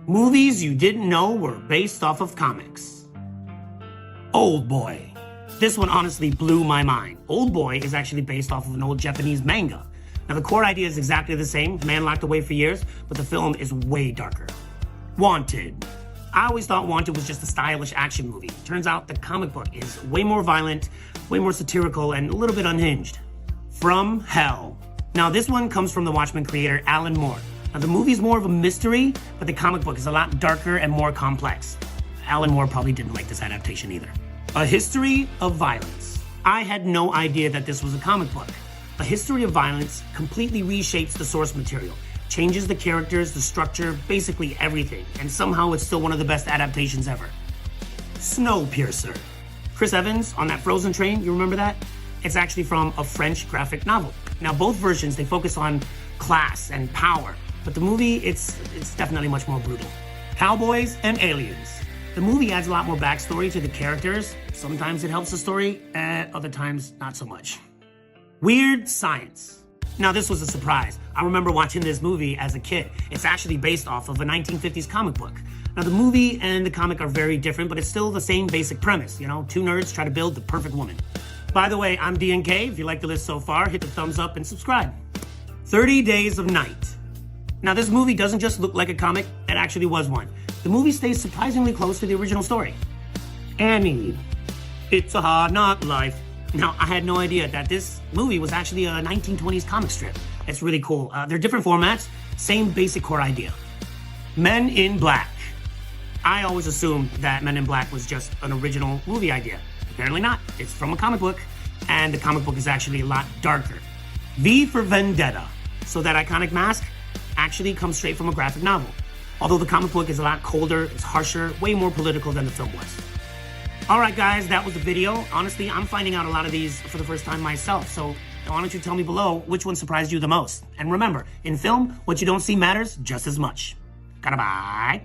Movies you didn't know were based off of comics. Old Boy. This one honestly blew my mind. Old Boy is actually based off of an old Japanese manga. Now the core idea is exactly the same, man locked away for years, but the film is way darker. Wanted. I always thought Wanted was just a stylish action movie. Turns out the comic book is way more violent, way more satirical, and a little bit unhinged. From Hell. Now this one comes from the Watchmen creator Alan Moore. Now the movie's more of a mystery, but the comic book is a lot darker and more complex. Alan Moore probably didn't like this adaptation either. A History of Violence. I had no idea that this was a comic book. A History of Violence completely reshapes the source material, changes the characters, the structure, basically everything, and somehow it's still one of the best adaptations ever. Snowpiercer. Chris Evans on that Frozen train, you remember that? It's actually from a French graphic novel. Now both versions, they focus on class and power, but the movie, it's definitely much more brutal. Cowboys and Aliens. The movie adds a lot more backstory to the characters. Sometimes it helps the story, other times not so much. Weird Science. Now this was a surprise. I remember watching this movie as a kid. It's actually based off of a 1950s comic book. Now the movie and the comic are very different, but it's still the same basic premise. You know, two nerds try to build the perfect woman. By the way, I'm DNK. If you like the list so far, hit the thumbs up and subscribe. 30 Days of Night. Now this movie doesn't just look like a comic, it actually was one. The movie stays surprisingly close to the original story. Annie. It's a Hard Knock Life. Now, I had no idea that this movie was actually a 1920s comic strip. It's really cool. They're different formats, same basic core idea. Men in Black. I always assumed that Men in Black was just an original movie idea. Apparently not. It's from a comic book, and the comic book is actually a lot darker. V for Vendetta. So that iconic mask actually comes straight from a graphic novel. Although the comic book is a lot colder, it's harsher, way more political than the film was. Alright guys, that was the video. Honestly, I'm finding out a lot of these for the first time myself, so why don't you tell me below which one surprised you the most? And remember, in film, what you don't see matters just as much. Goodbye.